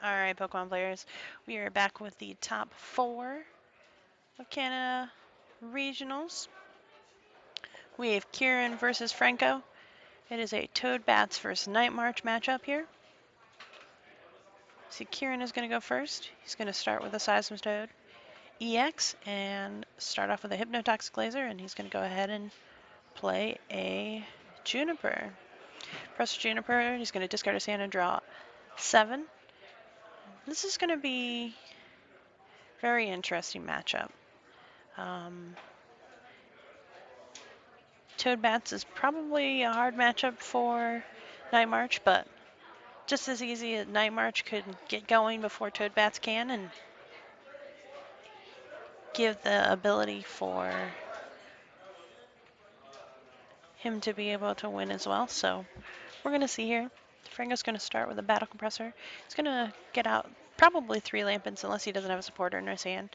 All right, Pokemon players, we are back with the top 4 of Canada regionals. We have Kieran versus Franco. It is a Toad Bats versus Night March matchup here. See, Kieran is going to go first. He's going to start with a Seismitoad EX and start off with a Hypnotoxic Laser, and he's going to go ahead and play a Juniper. Press Juniper, he's going to discard his hand and draw 7. This is going to be a very interesting matchup. Toad Bats is probably a hard matchup for Night March, but just as easy as Night March could get going before Toad Bats can and give the ability for him to be able to win as well. So we're going to see here. Franco's going to start with a Battle Compressor. He's going to get out probably 3 Lampents unless he doesn't have a supporter in his hand.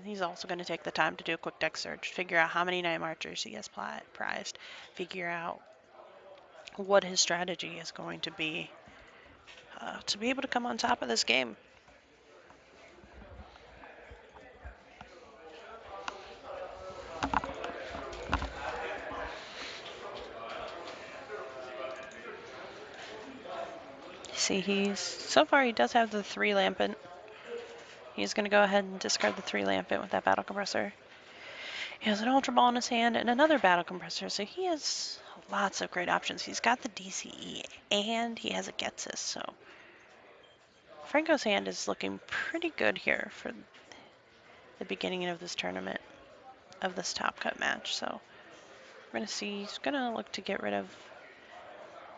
He's also going to take the time to do a quick deck search, figure out how many Night Marchers he has prized, figure out what his strategy is going to be able to come on top of this game. See, so far he does have the 3 Lampent. He's going to go ahead and discard the 3 Lampent with that Battle Compressor. He has an Ultra Ball in his hand and another Battle Compressor, so he has lots of great options. He's got the DCE and he has a Getsis, so Franco's hand is looking pretty good here for the beginning of this tournament, of this top cut match. So we're going to see, he's going to look to get rid of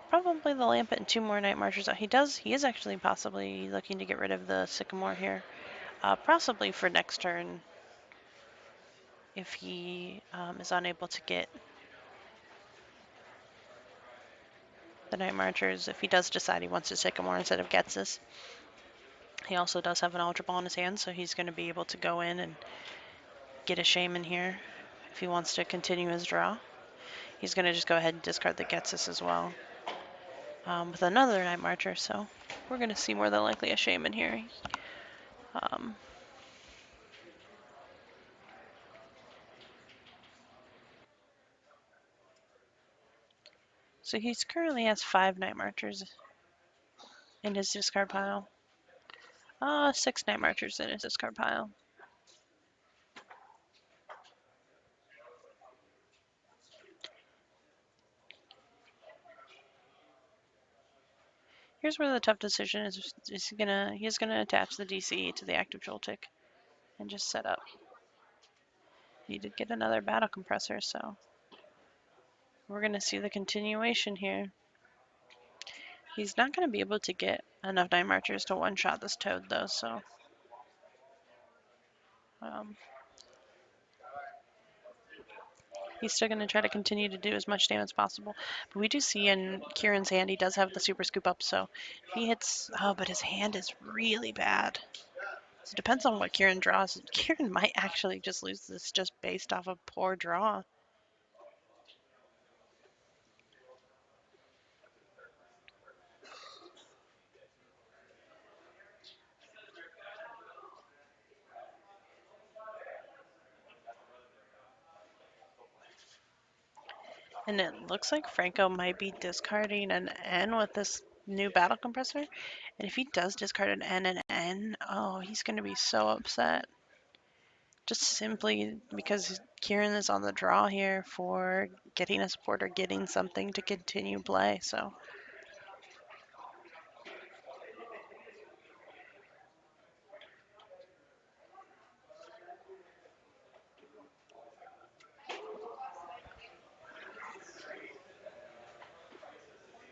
probably the Lampent and 2 more Night Marchers. He is actually possibly looking to get rid of the Sycamore here, possibly for next turn if he is unable to get the Night Marchers. If he does decide he wants to Sycamore instead of Getsis. He also does have an Ultra Ball in his hand, so he's going to be able to go in and get a Shaman here if he wants to continue his draw. He's going to just go ahead and discard the Getsis as well with another Night Marcher, so we're going to see more than likely a Shaman here. So he currently has 5 Night Marchers in his discard pile. 6 Night Marchers in his discard pile. Here's where the tough decision is. He's gonna attach the DCE to the active Joltik and just set up. He did get another Battle Compressor, so we're gonna see the continuation here. He's not gonna be able to get enough Night Marchers to one-shot this Toad though, so he's still gonna try to continue to do as much damage as possible. But we do see in Kieran's hand he does have the Super Scoop Up, so if he hits, but his hand is really bad. So it depends on what Kieran draws. Kieran might actually just lose this just based off a poor draw. And it looks like Franco might be discarding an N with this new Battle Compressor. And if he does discard an N and N, oh, he's going to be so upset. Just simply because Kieran is on the draw here for getting a support or getting something to continue play. So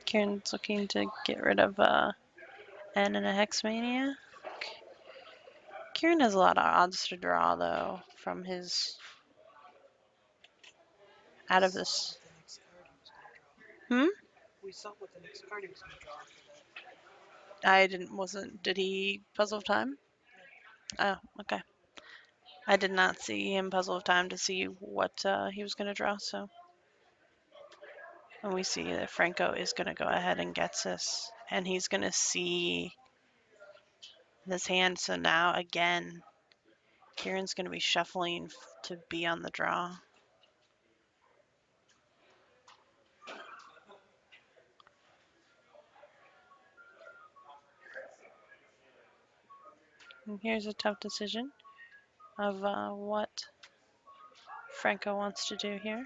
Kieran's looking to get rid of N and a Hexmania. Kieran has a lot of odds to draw though from his out of this. Hmm? We saw what the next card he was going to draw after that. Did he Puzzle of Time? Oh, okay. I did not see him Puzzle of Time to see what he was going to draw, so. And we see that Franco is going to go ahead and gets this. And he's going to see this hand. So now again, Kieran's going to be shuffling to be on the draw. And here's a tough decision of what Franco wants to do here.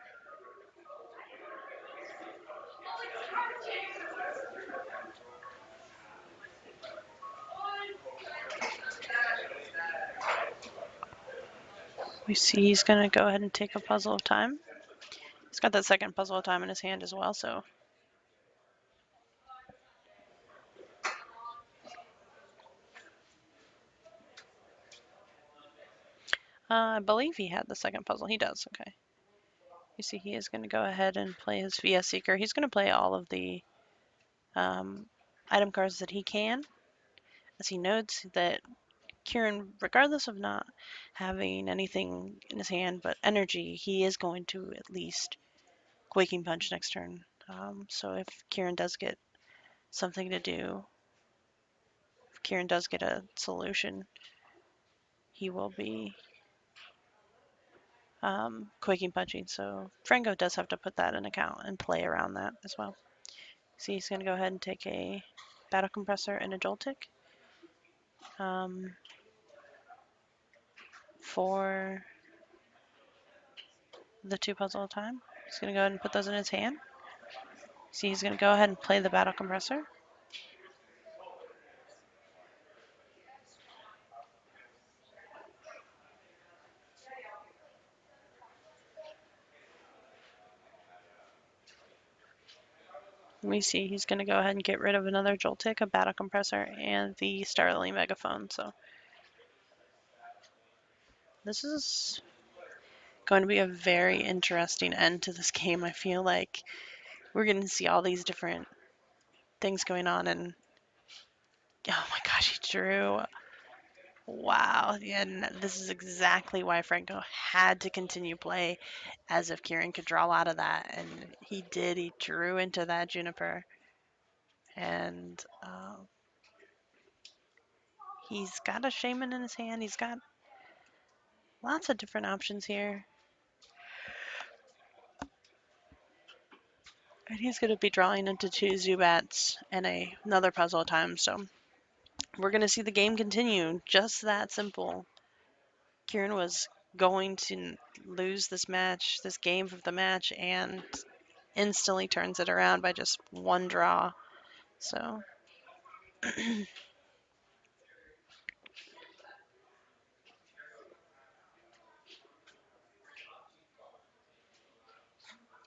We see he's going to go ahead and take a puzzle of time. He's got that second puzzle of time in his hand as well, so. I believe he had the second puzzle. He does, okay. You see he is going to go ahead and play his VS Seeker. He's going to play all of the item cards that he can, as he notes that Kieran, regardless of not having anything in his hand but energy, he is going to at least Quaking Punch next turn. So if Kieran does get something to do, if Kieran does get a solution, he will be Quaking Punching. So Franco does have to put that in account and play around that as well. So he's going to go ahead and take a Battle Compressor and a Joltik. For the two puzzle at a time. He's going to go ahead and put those in his hand. See, he's going to go ahead and play the Battle Compressor. We see he's going to go ahead and get rid of another Joltik, a Battle Compressor, and the Starling Megaphone. So this is going to be a very interesting end to this game. I feel like we're going to see all these different things going on, and oh my gosh, he drew. Wow, yeah, and this is exactly why Franco had to continue play, as if Kieran could draw out of that, and he did. He drew into that Juniper, and he's got a Shaman in his hand. He's got lots of different options here, and he's going to be drawing into two Zubats and another puzzle at a time. So we're going to see the game continue. Just that simple. Kieran was going to lose this match, this game of the match, and instantly turns it around by just one draw. So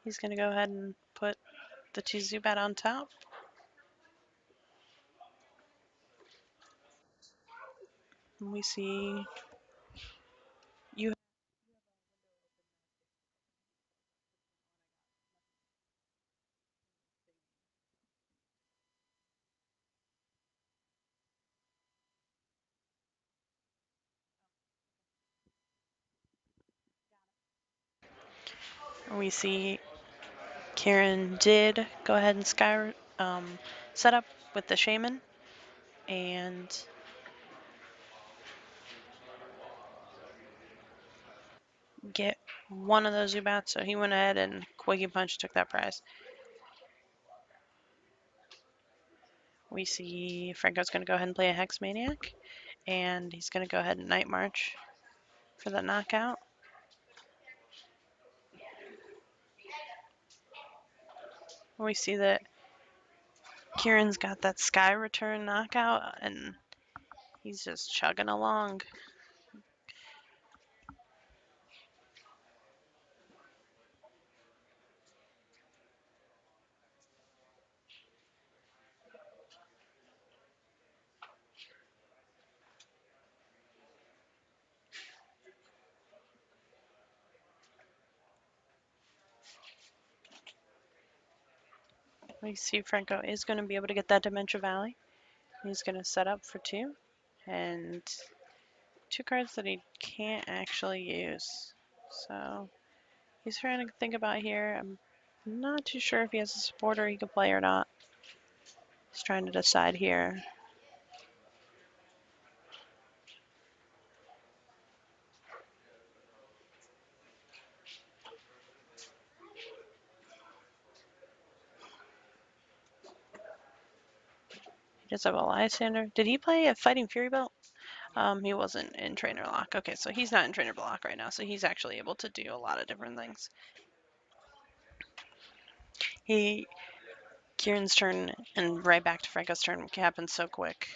he's going to go ahead and put the two Zubat on top. And we see you. We see Kieran did go ahead and set up with the Shaman and get one of those Zubats. So he went ahead and Quaking Punch took that prize. We see Franco's going to go ahead and play a Hex Maniac, and he's going to go ahead and Night March for the knockout. We see that Kieran's got that Sky Return knockout, and he's just chugging along. We see Franco is going to be able to get that Dementia Valley. He's going to set up for two, and two cards that he can't actually use. So he's trying to think about here. I'm not too sure if he has a supporter he could play or not. He's trying to decide here. He does have a Lysander. Did he play a Fighting Fury belt? He wasn't in Trainer Lock. Okay, so he's not in Trainer Block right now, so he's actually able to do a lot of different things. Kieran's turn and right back to Franco's turn happened so quick.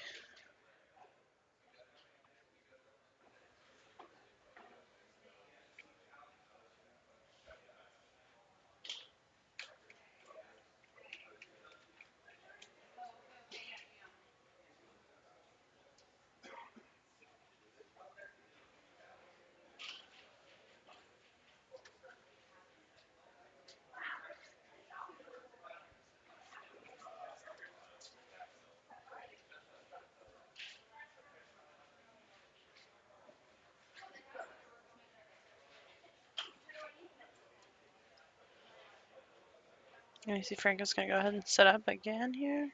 And I see Franco's gonna go ahead and set up again here.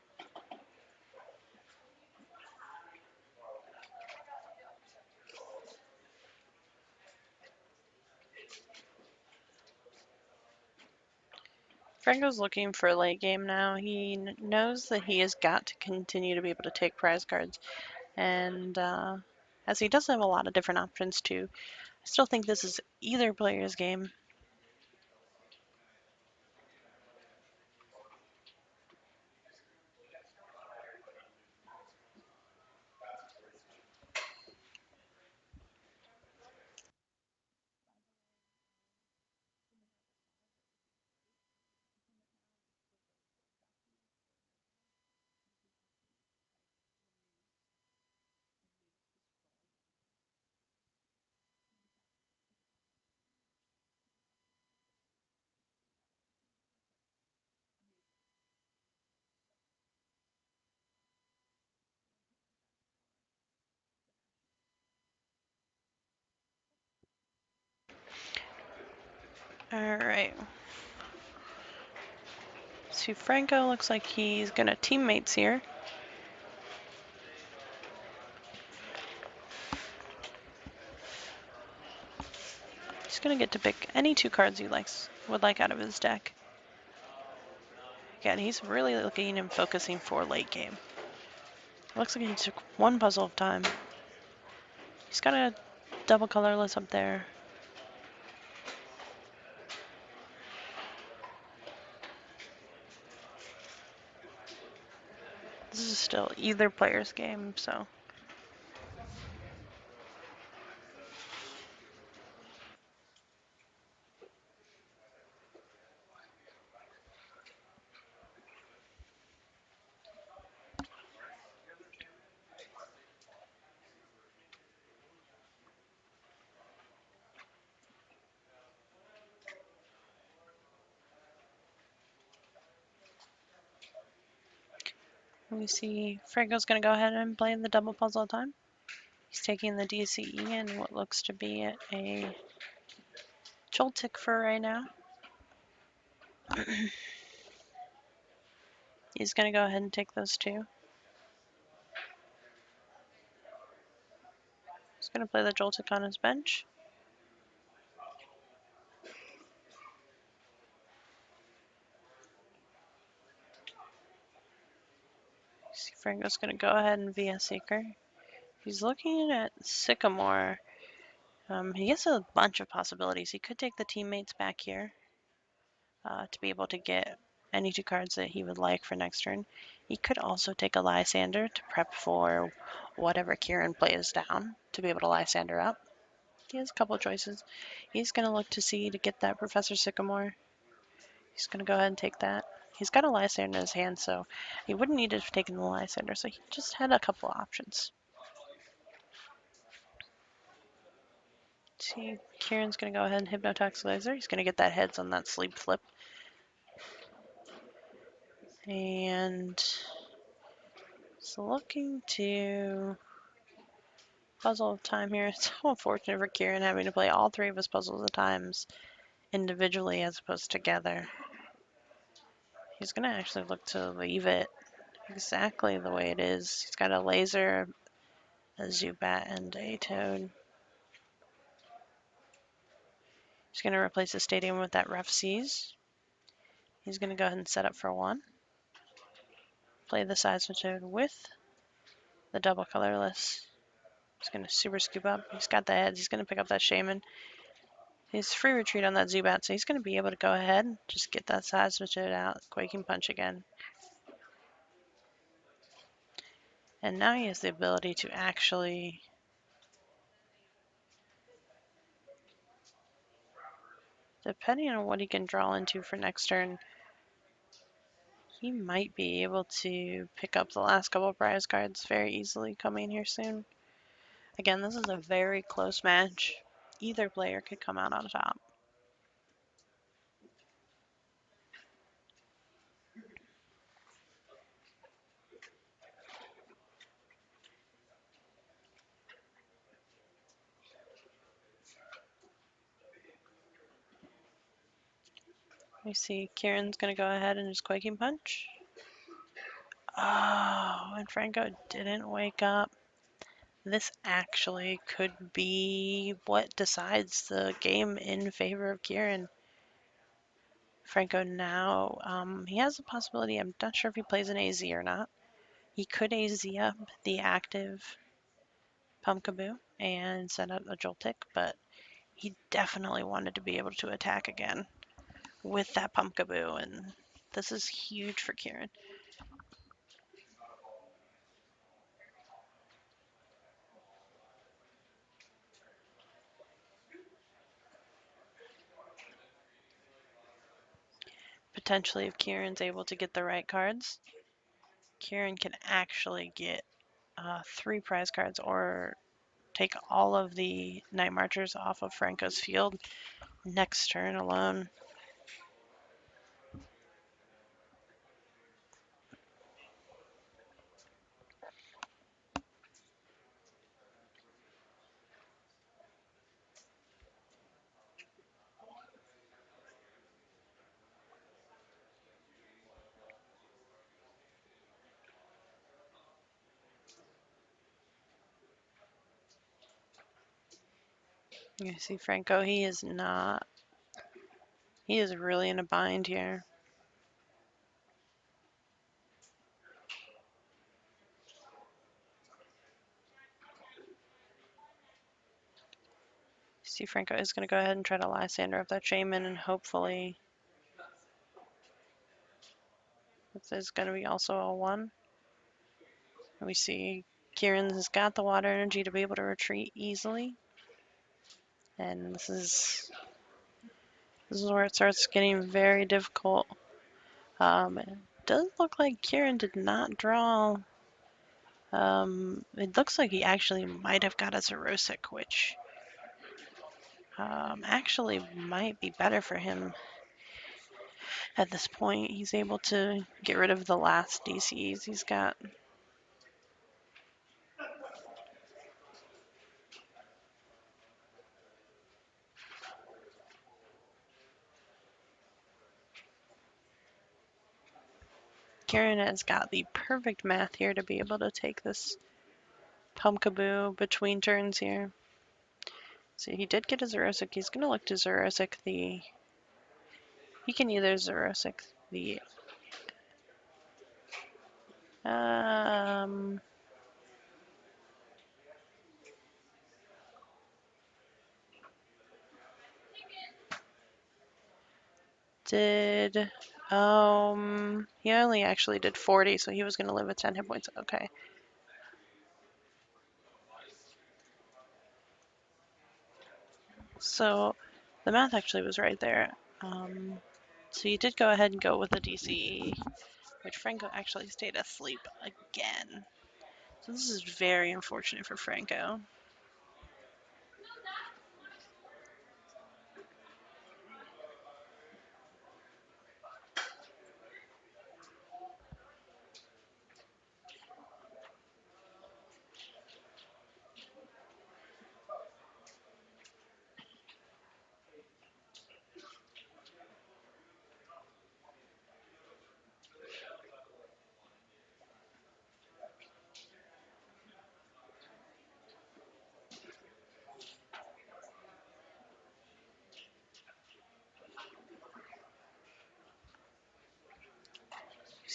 Franco's looking for a late game now. He knows that he has got to continue to be able to take prize cards, and as he does have a lot of different options too, I still think this is either player's game. Alright. So Franco looks like he's gonna teammates here. He's gonna get to pick any two cards he would like out of his deck. Again, he's really looking and focusing for late game. Looks like he took one puzzle of time. He's got a double colorless up there. This is still either player's game, so. Let me see. Franco's gonna go ahead and play the double puzzle of time. He's taking the DCE and what looks to be a Joltik for right now. He's gonna go ahead and take those two. He's gonna play the Joltik on his bench. See, Franco's gonna go ahead and VS Seeker. He's looking at Sycamore. He has a bunch of possibilities. He could take the teammates back here to be able to get any two cards that he would like for next turn. He could also take a Lysander to prep for whatever Kieran plays down to be able to Lysander up. He has a couple of choices. He's going to look to see to get that Professor Sycamore. He's going to go ahead and take that. He's got a Lysander in his hand, so he wouldn't need to have taken the Lysander, so he just had a couple of options. See, Kieran's going to go ahead and Hypnotox Laser. He's going to get that heads on that sleep flip. And he's looking to puzzle of time here. It's so unfortunate for Kieran having to play all three of his puzzles at times individually as opposed to together. He's going to actually look to leave it exactly the way it is. He's got a laser, a Zubat, and a Toad. He's going to replace the stadium with that Rough Seas. He's going to go ahead and set up for one. Play the Seismitoad with the double colorless. He's going to super scoop up. He's got the heads. He's going to pick up that Shaman. He's free retreat on that Zubat, so he's going to be able to go ahead and just get that Seismitoad out. Quaking Punch again. And now he has the ability to actually... Depending on what he can draw into for next turn, he might be able to pick up the last couple prize cards very easily coming here soon. Again, this is a very close match. Either player could come out on top. We see Kieran's going to go ahead and just Quaking Punch. Oh, and Franco didn't wake up. This actually could be what decides the game in favor of Kieran. Franco now, he has a possibility. I'm not sure if he plays an AZ or not. He could AZ up the active Pumpkaboo and send out a Joltik, but he definitely wanted to be able to attack again with that Pumpkaboo, and this is huge for Kieran. Potentially, if Kieran's able to get the right cards, Kieran can actually get 3 prize cards or take all of the Night Marchers off of Franco's field next turn alone. You see Franco, he is not, he is really in a bind here. See Franco is going to go ahead and try to Lysander up that Shaman, and hopefully this is going to be also a 1. We see Kieran has got the water energy to be able to retreat easily. And this is where it starts getting very difficult. It does look like Kieran did not draw. It looks like he actually might have got a Zerosic, which actually might be better for him at this point. He's able to get rid of the last DCs he's got. Kieran has got the perfect math here to be able to take this Pumpkaboo between turns here. So he did get a Zerosic. He's going to look to Zerosic the... He can either Zerosic the... Did... he only actually did 40, so he was going to live with 10 hit points. Okay. So the math actually was right there. So you did go ahead and go with a DCE, which Franco actually stayed asleep again. So this is very unfortunate for Franco.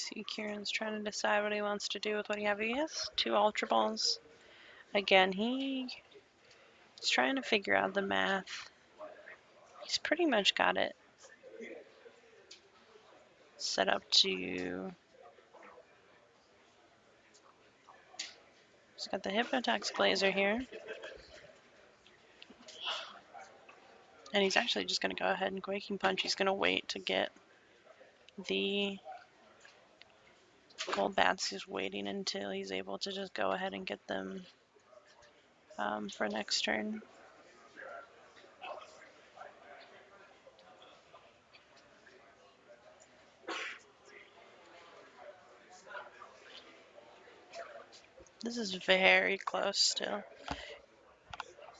See, Kieran's trying to decide what he wants to do with what he has. He has 2 Ultra Balls. Again, he's trying to figure out the math. He's pretty much got it set up to... He's got the Hypnotox Blazer here. And he's actually just going to go ahead and Quaking Punch. He's going to wait to get the gold bats. He's waiting until he's able to just go ahead and get them for next turn. This is very close still.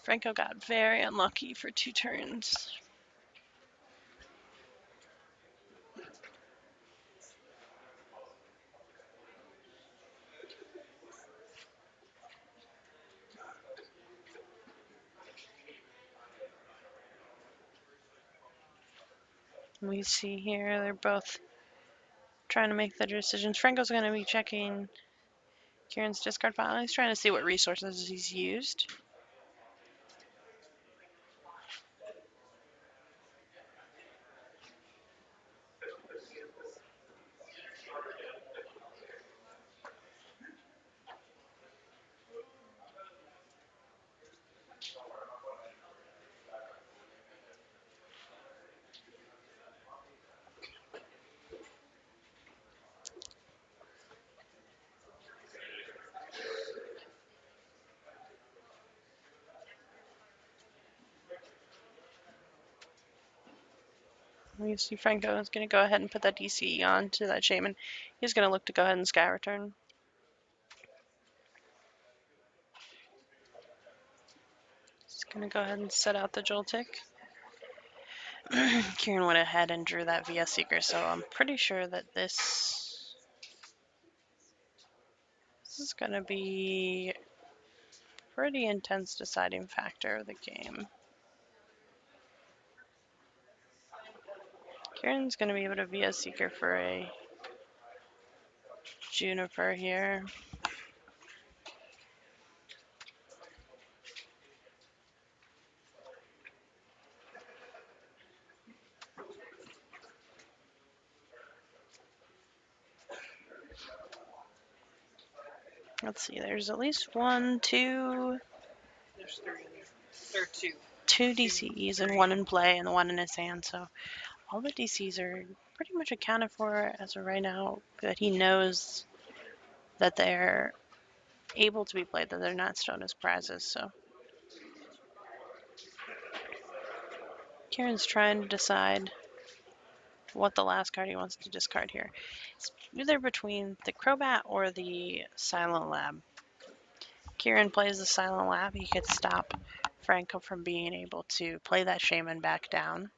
Franco got very unlucky for 2 turns. We see here they're both trying to make their decisions. Franco's going to be checking Kieran's discard pile. He's trying to see what resources he's used. We see Franco is going to go ahead and put that DCE on to that Shaman. He's going to look to go ahead and Sky Return. He's going to go ahead and set out the Joltik. Kieran went ahead and drew that VS Seeker, so I'm pretty sure that this is going to be a pretty intense deciding factor of the game. Kieran's going to be able to VS Seeker for a Juniper here. Let's see, there's at least 1, 2, There's 3 in there. Or 2. 2 DCEs and 1 in play and 1 in his hand, so all the DCs are pretty much accounted for as of right now, that he knows that they're able to be played, that they're not shown as prizes. So Kieran's trying to decide what the last card he wants to discard here. It's either between the Crobat or the Silent Lab. Kieran plays the Silent Lab. He could stop Franco from being able to play that Shaman back down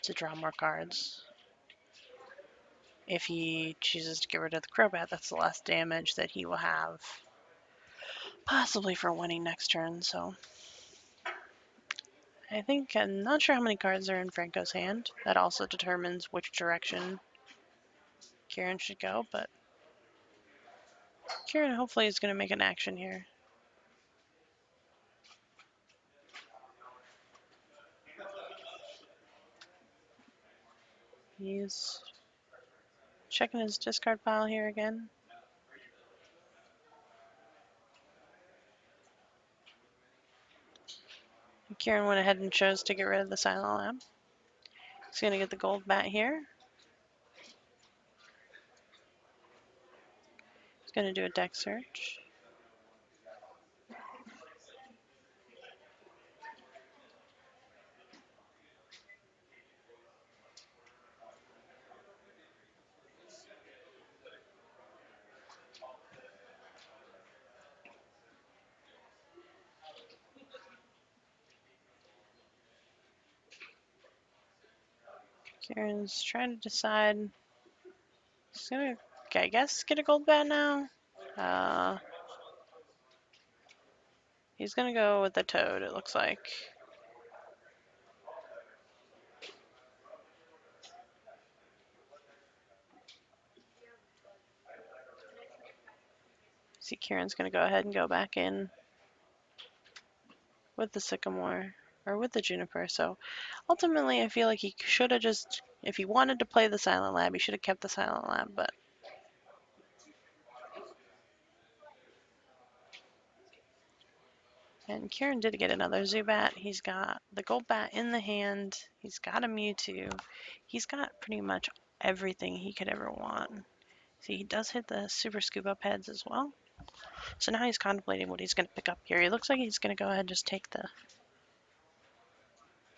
to draw more cards. If he chooses to get rid of the Crobat, that's the last damage that he will have, possibly for winning next turn. So I think, I'm not sure how many cards are in Franco's hand. That also determines which direction Kieran should go, but Kieran hopefully is going to make an action here. He's checking his discard pile here again. Kieran went ahead and chose to get rid of the Silent Lab. He's going to get the gold bat here. He's going to do a deck search. Kieran's trying to decide. He's going to, I guess, get a gold bat now. He's going to go with the Toad, it looks like. See, Kieran's going to go ahead and go back in with the sycamore or with the juniper. So ultimately, I feel like he should have just, if he wanted to play the silent lab, he should have kept the silent lab. But and Kieran did get another Zubat. He's got the gold bat in the hand. He's got a Mewtwo. He's got pretty much everything he could ever want. See, he does hit the super scoop up heads as well. So now he's contemplating what he's going to pick up here. He looks like he's going to go ahead and just take the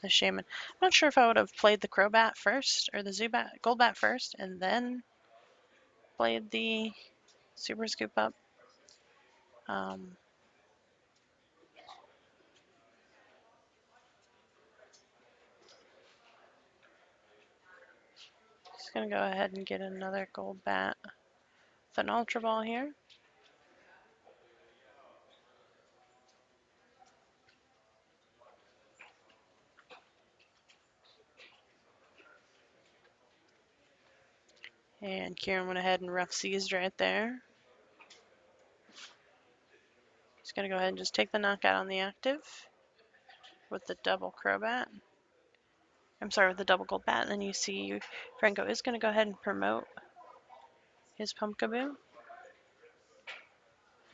Shaman. I'm not sure if I would have played the Crobat first or the Zubat Goldbat first and then played the Super Scoop Up. Um, just going to go ahead and get another Goldbat with an Ultra Ball here. And Kieran went ahead and rough seized right there. He's going to go ahead and just take the knockout on the active with the double Crobat. I'm sorry, with the double Goldbat. And then you see Franco is going to go ahead and promote his Pumpkaboo.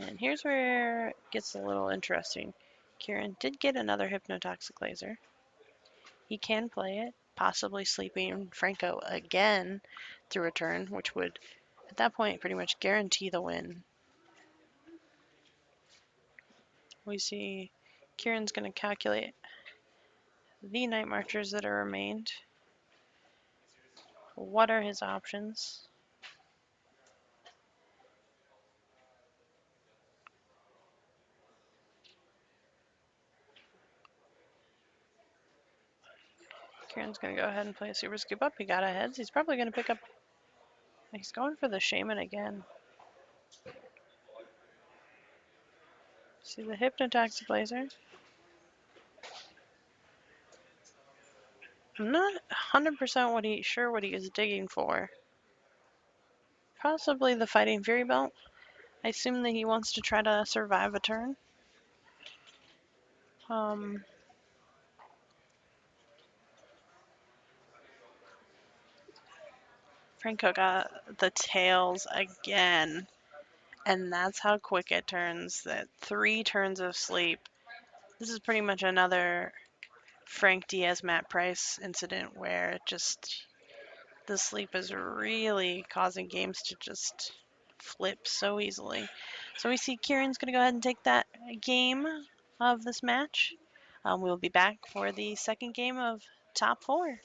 And here's where it gets a little interesting. Kieran did get another Hypnotoxic Laser. He can play it, possibly sleeping Franco again through a turn, which would, at that point, pretty much guarantee the win. We see Kieran's going to calculate the Night Marchers that are remained. What are his options? Kieran's going to go ahead and play a Super Scoop Up. He got ahead. He's probably going to pick up. He's going for the Shaman again. See the Hypnotoxic Laser. I'm not 100% sure what he is digging for. Possibly the Fighting Fury Belt. I assume that he wants to try to survive a turn. Franco got the tails again. And that's how quick it turns. That 3 turns of sleep. This is pretty much another Frank Diaz Matt Price incident where just the sleep is really causing games to just flip so easily. So we see Kieran's going to go ahead and take that game of this match. We'll be back for the second game of top 4.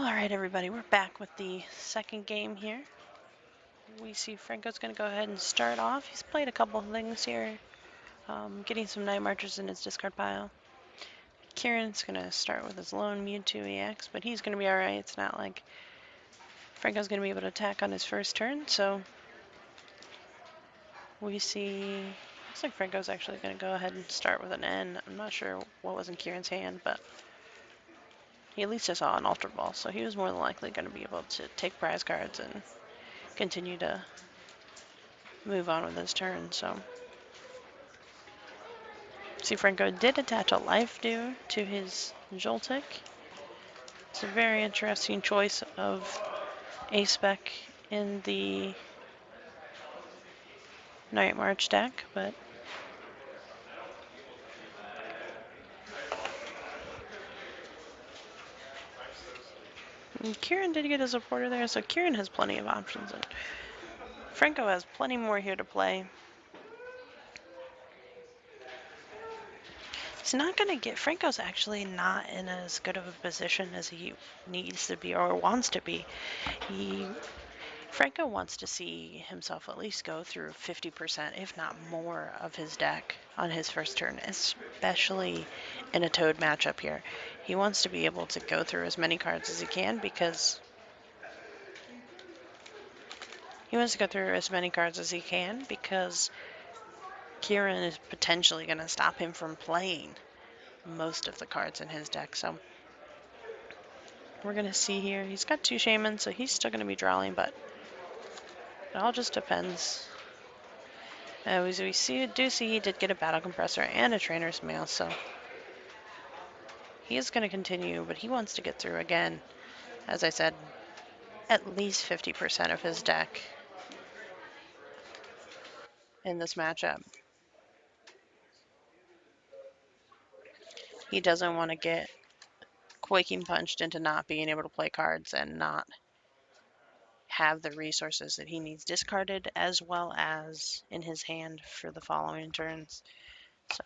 All right, everybody, we're back with the second game here. We see Franco's going to go ahead and start off. He's played a couple of things here, getting some Night Marchers in his discard pile. Kieran's going to start with his lone Mewtwo EX, but he's going to be alright. It's not like Franco's going to be able to attack on his first turn, so we see... Looks like Franco's actually going to go ahead and start with an N. I'm not sure what was in Kieran's hand, but he at least just saw an Ultra Ball, so he was more than likely going to be able to take prize cards and continue to move on with his turn, so... See, Franco did attach a Life Dew to his Joltik. It's a very interesting choice of a spec in the Night March deck, but Kieran did get a supporter there, so Kieran has plenty of options, and Franco has plenty more here to play. He's not going to get... Franco's actually not in as good of a position as he needs to be or wants to be. Franco wants to see himself at least go through 50%, if not more, of his deck on his first turn, especially in a Toad matchup here. He wants to be able to go through as many cards as he can because Kieran is potentially going to stop him from playing most of the cards in his deck. So we're going to see here. He's got 2 Shamans, so he's still going to be drawing, but it all just depends. As we do see, he did get a Battle Compressor and a Trainer's Mail, so he is going to continue, but he wants to get through again. As I said, at least 50% of his deck in this matchup. He doesn't want to get Quaking Punched into not being able to play cards and not have the resources that he needs discarded as well as in his hand for the following turns. So,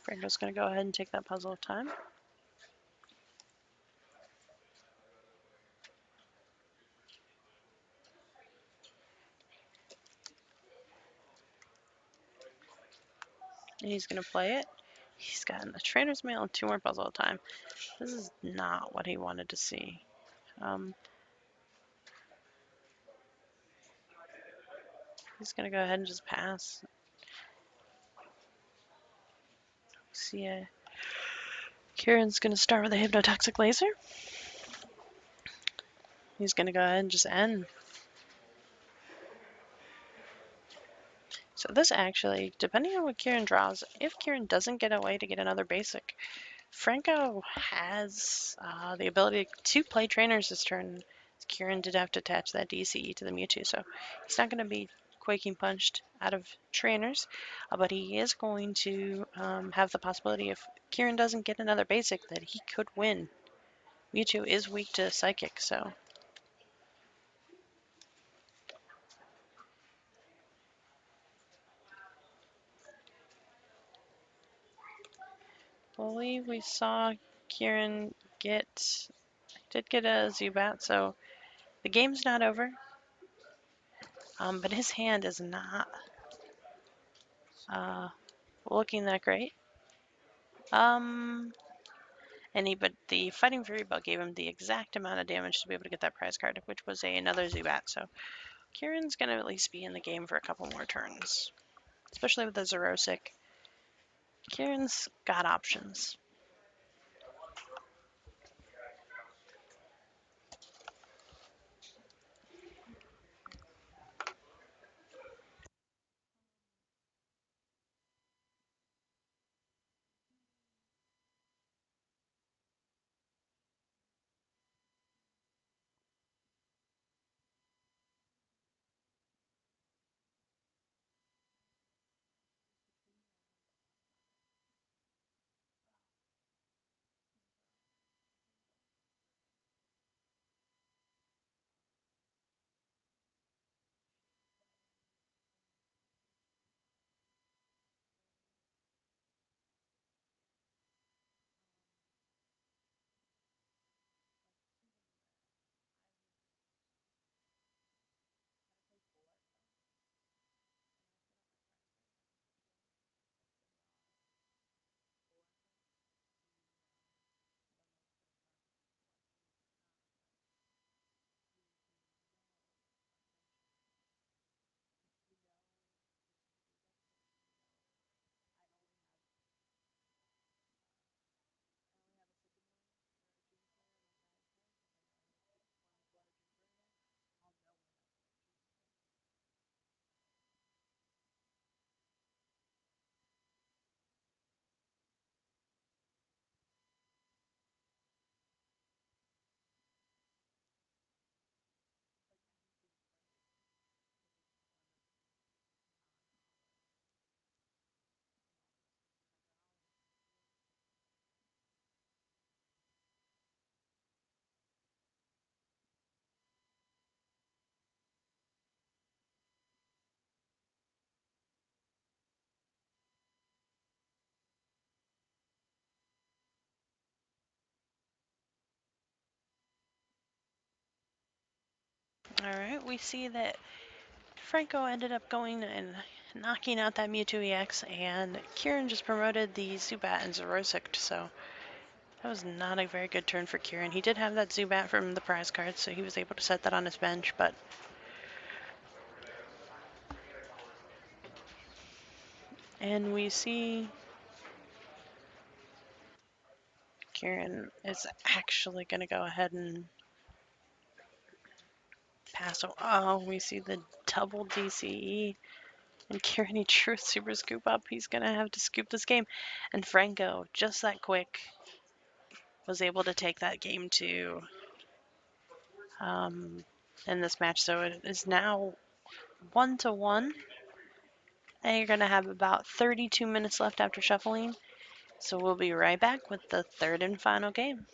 Franco's going to go ahead and take that puzzle of time. And he's going to play it. He's got a Trainer's Mail and 2 more puzzle of time. This is not what he wanted to see. He's going to go ahead and just pass. See, Kieran's going to start with a Hypnotoxic Laser. He's going to go ahead and just end. So this actually, depending on what Kieran draws, if Kieran doesn't get a way to get another basic, Franco has the ability to play trainers this turn. Kieran did have to attach that DCE to the Mewtwo, so he's not going to be Quaking Punched out of trainers, but he is going to have the possibility, if Kieran doesn't get another basic, that he could win. Mewtwo is weak to Psychic, so... I believe we saw Kieran did get a Zubat, so the game's not over. But his hand is not looking that great. But the Fighting Fury Bell gave him the exact amount of damage to be able to get that prize card, which was another Zubat. So Kieran's going to at least be in the game for a couple more turns, especially with the Zerosic. Kieran's got options. we see that Franco ended up going and knocking out that Mewtwo EX, and Kieran just promoted the Zubat and Zerosic, so that was not a very good turn for Kieran. He did have that Zubat from the prize card, so he was able to set that on his bench, but and we see Kieran is actually going to go ahead and pass. Oh, we see the double DCE. And Kieran, he drew a super scoop up. He's going to have to scoop this game. And Franco, just that quick, was able to take that game to in this match. So it is now 1-1. And you're going to have about 32 minutes left after shuffling. So we'll be right back with the third and final game.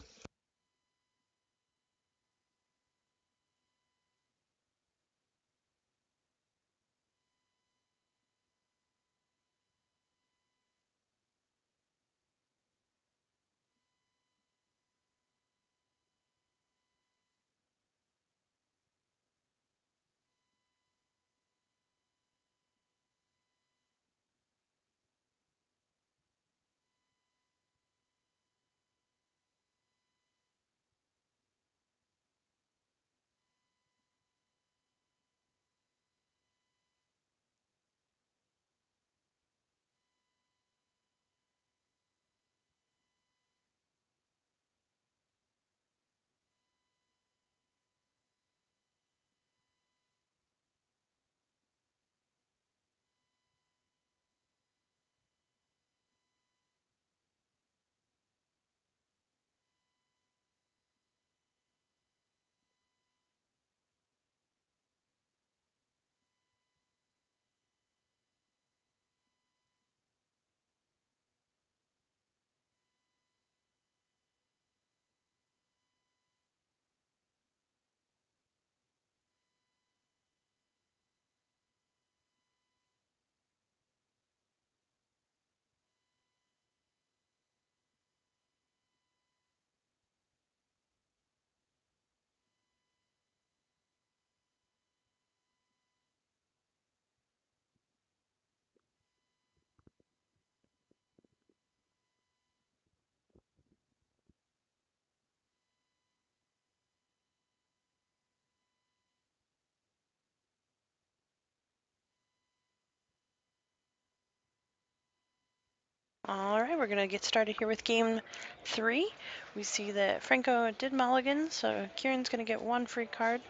All right, we're going to get started here with game 3. We see that Franco did mulligan, so Kieran's going to get one free card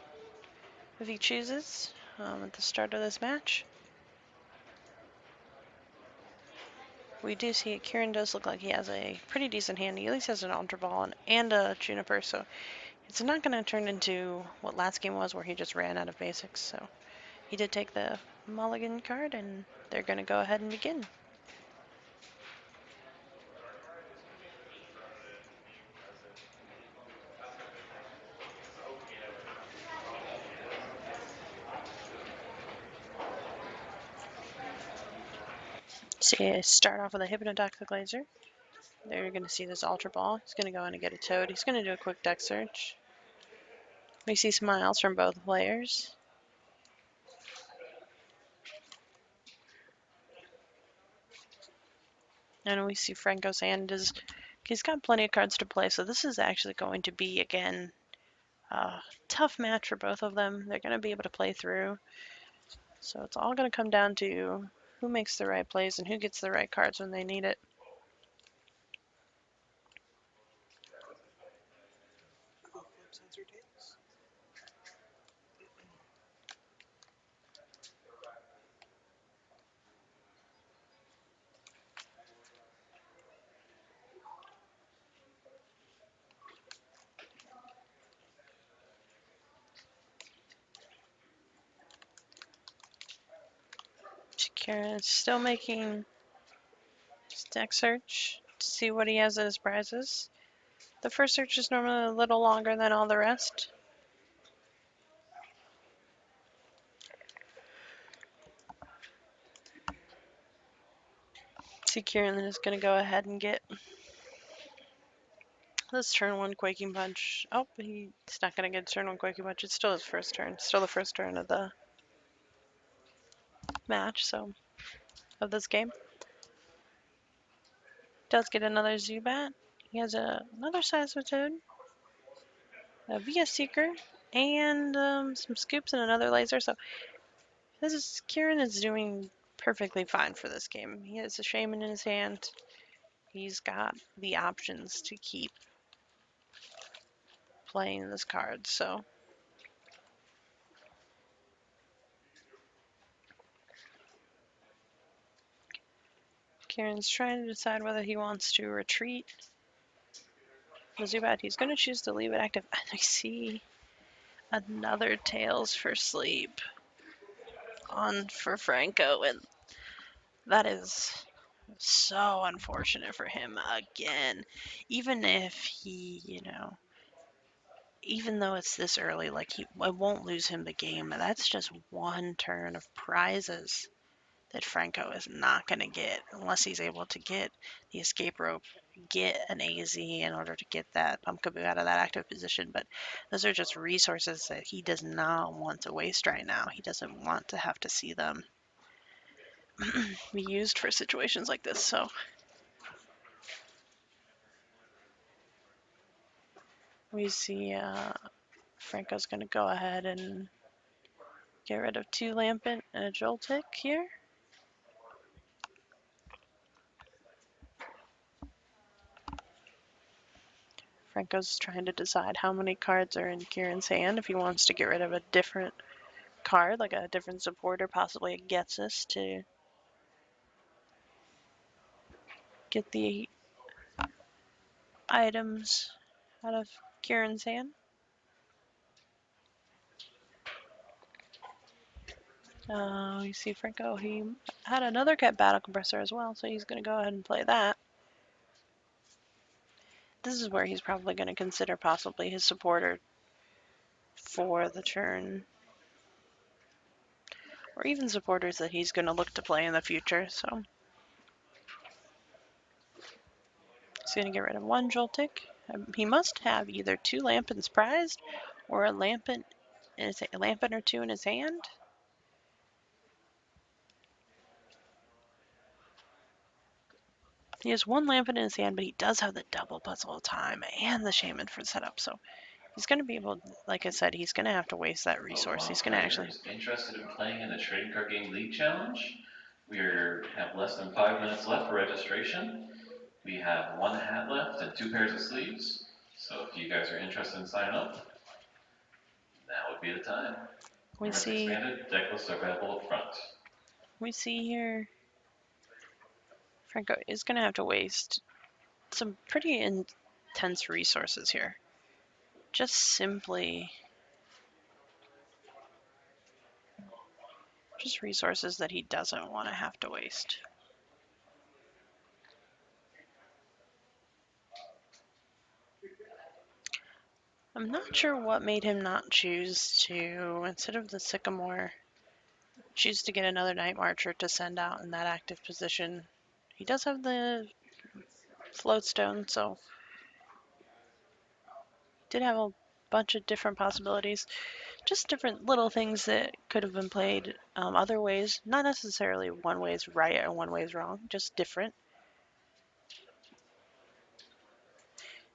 if he chooses at the start of this match. We do see Kieran does look like he has a pretty decent hand. He at least has an Ultra Ball and a Juniper, so it's not going to turn into what last game was where he just ran out of basics. So he did take the mulligan card, and they're going to go ahead and begin. So you start off with a Hypnotoxic Laser. There you're going to see this Ultra Ball. He's going to go in and get a Toad. He's going to do a quick deck search. We see smiles from both players. And we see Franco's hand is, he's got plenty of cards to play, so this is actually going to be, again, a tough match for both of them. They're going to be able to play through. So it's all going to come down to who makes the right plays and who gets the right cards when they need it. Shakira is still making his deck search to see what he has at his prizes. The first search is normally a little longer than all the rest. See, Kieran is going to go ahead and get this turn one Quaking Punch. Oh, he's not going to get turn one Quaking Punch. It's still his first turn. Still the first turn of the match, so of this game. Does get another Zubat. He has another Seismitoad, a VS Seeker, and some scoops and another laser. So Kieran is doing perfectly fine for this game. He has a Shaman in his hand. He's got the options to keep playing this card, so Kieran's trying to decide whether he wants to retreat the Zubat. He's going to choose to leave it active. And I see another Tails for Sleep on for Franco, and that is so unfortunate for him again. Even if he, even though it's this early, like I won't lose him the game. That's just one turn of prizes that Franco is not going to get unless he's able to get the escape rope, get an AZ in order to get that Pumpkaboo out of that active position. But those are just resources that he does not want to waste right now. He doesn't want to have to see them be used for situations like this. So we see Franco's going to go ahead and get rid of 2 Lampent and a Joltik here. Franco's trying to decide how many cards are in Kieran's hand, if he wants to get rid of a different card, like a different supporter, possibly it gets us to get the items out of Kieran's hand. You see Franco, he had another cat battle compressor as well, so he's going to go ahead and play that. This is where he's probably going to consider possibly his supporter for the turn, or even supporters that he's going to look to play in the future. So he's going to get rid of 1 Joltik. He must have either 2 Lampents prized or a Lampent or 2 in his hand. He has 1 Lampent in his hand, but he does have the double puzzle of time and the Shaman for setup. So he's going to be able, like I said, he's going to have to waste that resource. He's going to actually interested in playing in the Trading Card Game League Challenge. We have less than 5 minutes left for registration. We have 1 hat left and 2 pairs of sleeves. So if you guys are interested in signing up, now would be the time. we see expanded, deck lists are available up front. We see here Franco is going to have to waste some pretty intense resources here. Just simply resources that he doesn't want to have to waste. I'm not sure what made him not choose to, instead of the Sycamore, choose to get another Night Marcher to send out in that active position. He does have the Floatstone, so did have a bunch of different possibilities. Just different little things that could have been played other ways. Not necessarily one way is right and one way is wrong, just different.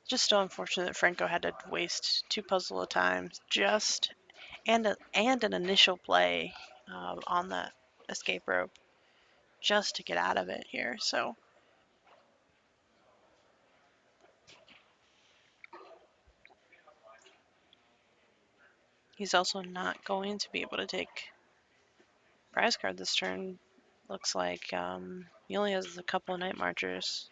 Just so unfortunate that Franco had to waste 2 puzzle at times and an initial play on that escape rope just to get out of it here. So he's also not going to be able to take prize card this turn. Looks like he only has a couple of Night Marchers.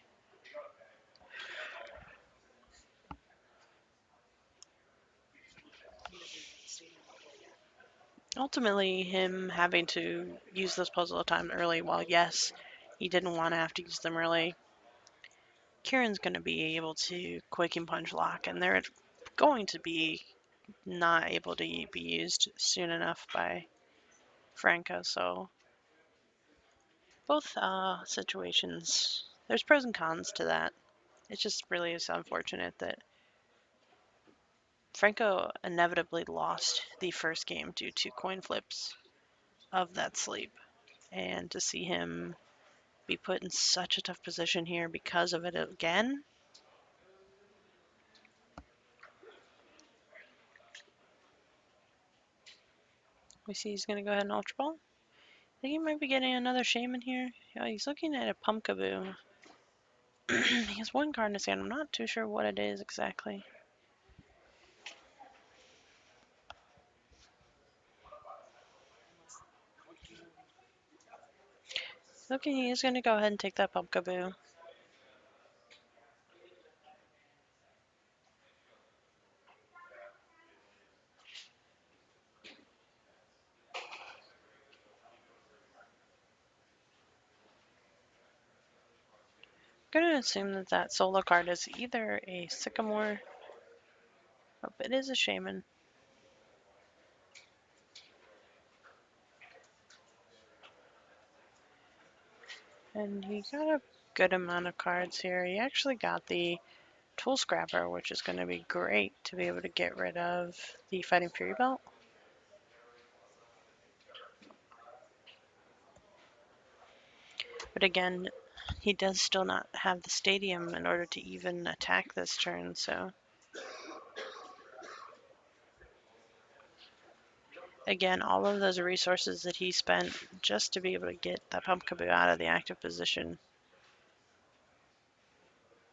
Ultimately, him having to use this puzzle time early, while yes, he didn't want to have to use them early, Kieran's going to be able to Quaking Punch lock, and they're going to be not able to be used soon enough by Franco. So both situations, there's pros and cons to that. It just really is unfortunate that Franco inevitably lost the first game due to coin flips of that sleep. And to see him be put in such a tough position here because of it again. We see he's going to go ahead and Ultra Ball. I think he might be getting another Shaman here. Oh, he's looking at a Pumpkaboo. He has one card in his hand. I'm not too sure what it is exactly. Looking, he's going to go ahead and take that Pumpkaboo. I'm going to assume that that solo card is either a Sycamore. Oh, it is a Shaman. And he got a good amount of cards here. He actually got the Tool Scrapper, which is going to be great to be able to get rid of the Fighting Fury Belt. But again, he does still not have the Stadium in order to even attack this turn, so. Again, all of those resources that he spent just to be able to get that Pumpkaboo out of the active position,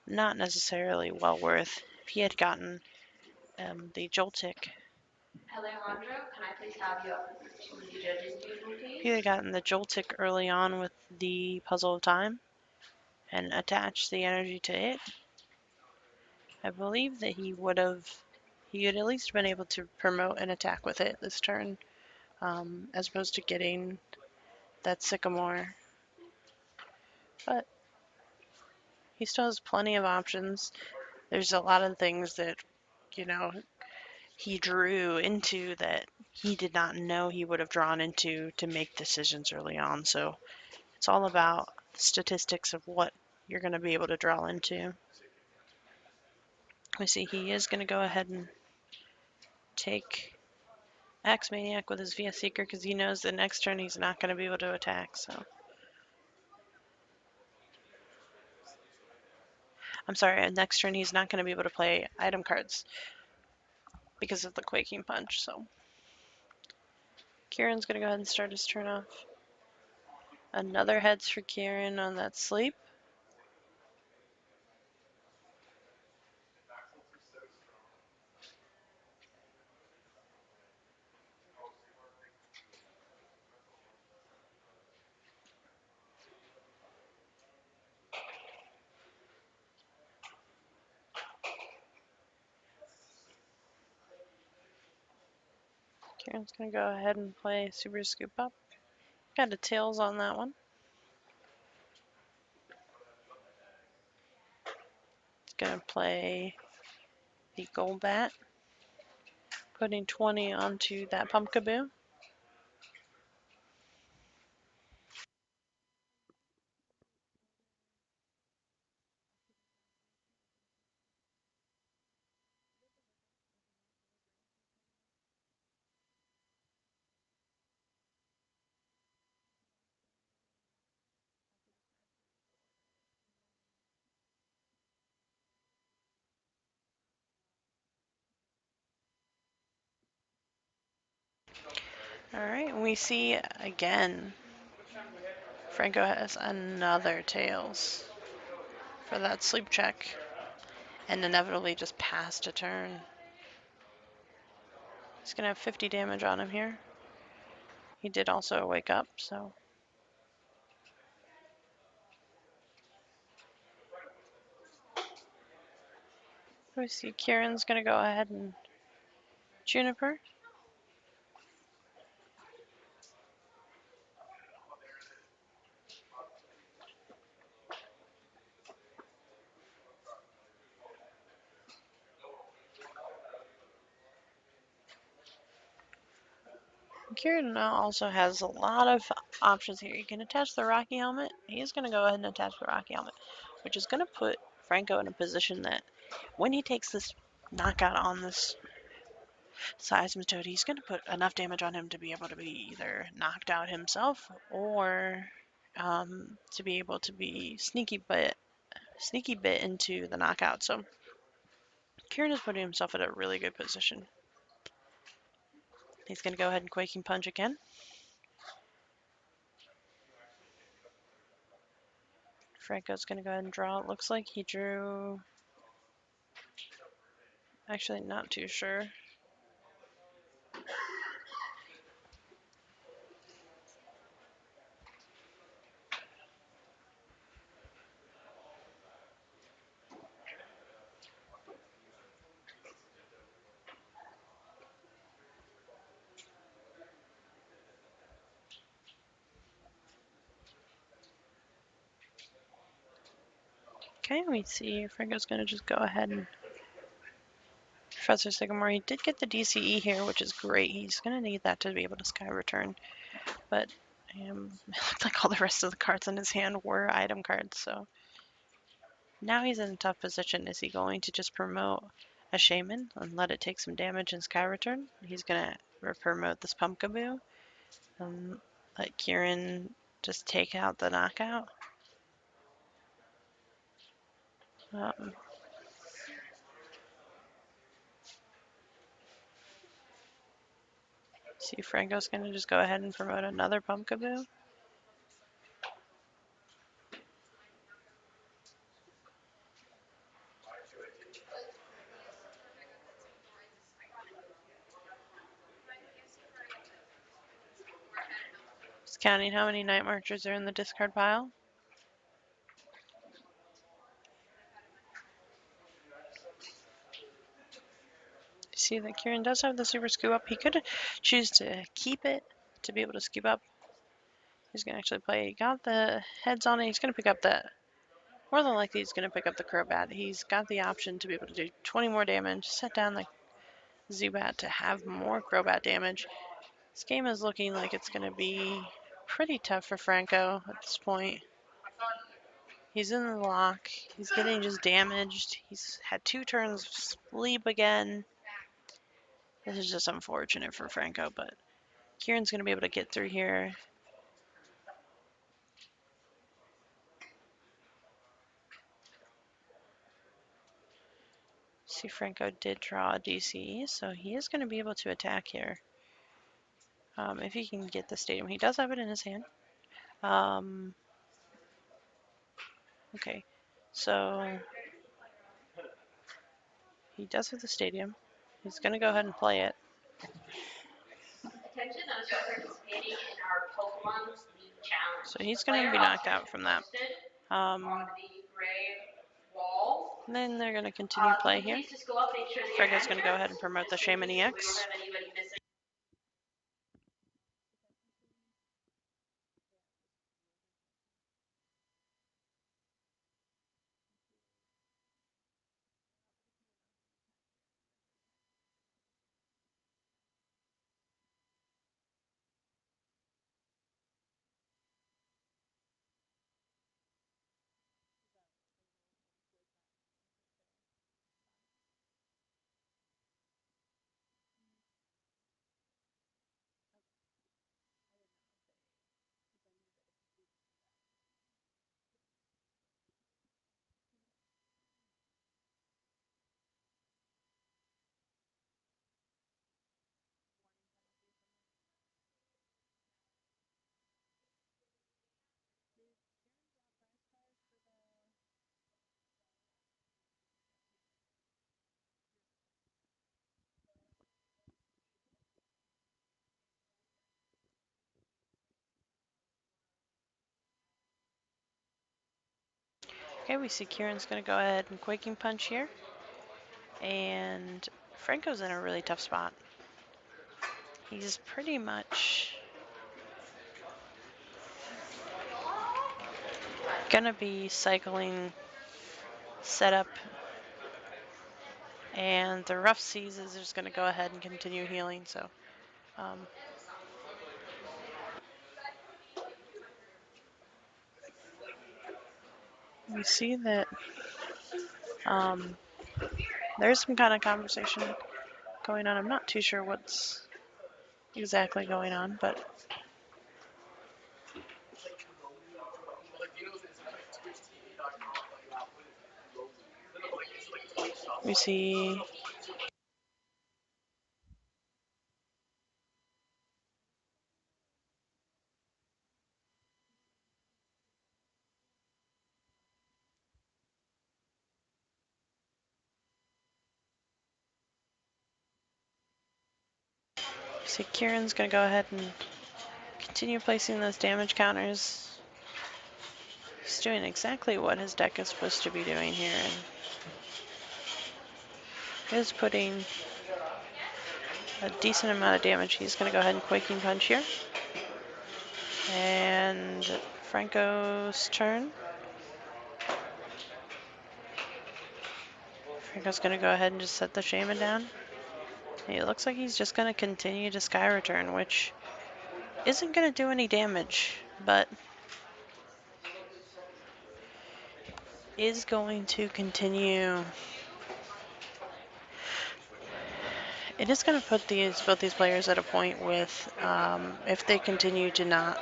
not necessarily well worth. If he had gotten the Joltik, Alejandro, can I please have you up to the judges table, if please? he had gotten the Joltik early on with the Puzzle of Time and attached the energy to it, I believe that he had at least been able to promote an attack with it this turn, as opposed to getting that Sycamore. But he still has plenty of options. There's a lot of things that, you know, he drew into that he did not know he would have drawn into to make decisions early on. So it's all about the statistics of what you're going to be able to draw into. We see he is going to go ahead and take Axe Maniac with his VS Seeker because he knows the next turn he's not going to be able to attack. So I'm sorry, next turn he's not going to be able to play item cards because of the Quaking Punch. So Kieran's going to go ahead and start his turn off. Another heads for Kieran on that sleep. Kieran's going to go ahead and play Super Scoop Up. Got a Tails on that one. He's going to play the Golbat, putting 20 onto that Pumpkaboo. All right, and we see again, Franco has another Tails for that sleep check, and inevitably just passed a turn. He's gonna have 50 damage on him here. He did also wake up, so. We see Kieran's gonna go ahead and Juniper. Kieran now also has a lot of options here. You can attach the Rocky Helmet. He's going to go ahead and attach the Rocky Helmet, which is going to put Franco in a position that when he takes this knockout on this Seismitoad, he's going to put enough damage on him to be able to be either knocked out himself or to be able to be sneaky bit into the knockout. So Kieran is putting himself at a really good position. He's going to go ahead and Quaking Punch again. Franco's going to go ahead and draw. It looks like he drew... Actually, not too sure. Okay, we see Franco's going to just go ahead and Professor Sycamore. He did get the DCE here, which is great. He's going to need that to be able to Sky Return. But it looked like all the rest of the cards in his hand were item cards, so now he's in a tough position. Is he going to just promote a Shaman and let it take some damage in Sky Return? He's going to promote this Pumpkaboo and let Kieran just take out the knockout. See, Franco's going to just go ahead and promote another Pumpkaboo. Just counting how many Night Marchers are in the discard pile. See that Kieran does have the Super Scoop Up. He could choose to keep it to be able to scoop up. He's going to actually play. He got the heads on it. He's going to pick up the... More than likely, he's going to pick up the Crobat. He's got the option to be able to do 20 more damage, set down the Zubat to have more Crobat damage. This game is looking like it's going to be pretty tough for Franco at this point. He's in the lock. He's getting just damaged. He's had 2 turns of sleep again. This is just unfortunate for Franco, but Kieran's going to be able to get through here. See, Franco did draw a DCE, so he is going to be able to attack here. If he can get the stadium. He does have it in his hand. Okay, so he does have the stadium. He's going to go ahead and play it. Attention, those who are participating in our Pokemon League Challenge. So he's going to be knocked out from that. On the gray wall. And then they're going to continue play here. Please just go up, make sure that Franco's going to go ahead and promote the Shaman EX. Okay, we see Kieran's going to go ahead and Quaking Punch here. And Franco's in a really tough spot. He's pretty much going to be cycling setup. And the Rough Seas is just going to go ahead and continue healing. So we see that there's some kind of conversation going on. I'm not too sure what's exactly going on, but we see Kieran's going to go ahead and continue placing those damage counters. He's doing exactly what his deck is supposed to be doing here, and is putting a decent amount of damage. He's going to go ahead and Quaking Punch here. And Franco's turn. Franco's going to go ahead and just set the Shaman down. It looks like he's just going to continue to Sky Return, which isn't going to do any damage, but is going to continue. It is going to put both these players at a point with, if they continue to not,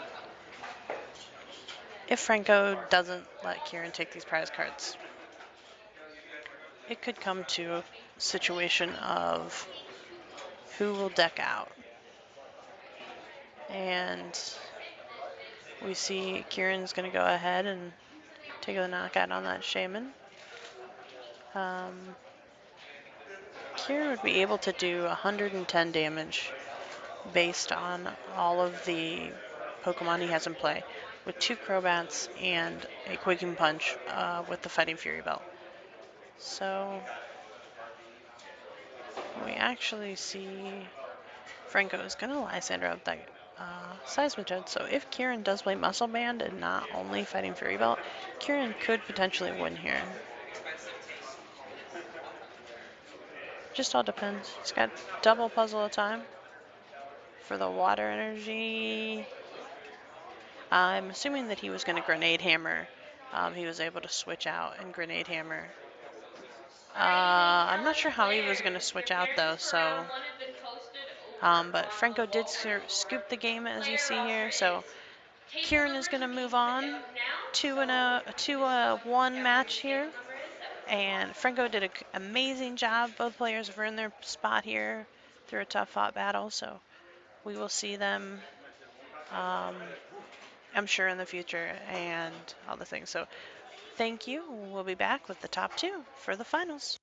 if Franco doesn't let Kieran take these prize cards, it could come to a situation of who will deck out. And we see Kieran's going to go ahead and take the knockout on that Shaman. Kieran would be able to do 110 damage based on all of the Pokemon he has in play, with 2 Crobats and a Quaking Punch with the Fighting Fury Belt. So we actually see Franco is going to Lysander up that Seismitoad. So if Kieran does play Muscle Band and not only Fighting Fury Belt, Kieran could potentially win here. Just all depends. He's got double Puzzle of Time for the Water Energy. I'm assuming that he was going to Grenade Hammer. He was able to switch out and Grenade Hammer. I'm not sure how he was going to switch out though, so. But Franco did scoop the game as you see here, so Kieran is going to move on to a one match here. And Franco did an amazing job. Both players have earned their spot here through a tough fought battle, so we will see them, I'm sure, in the future and all the things. So thank you. We'll be back with the top 2 for the finals.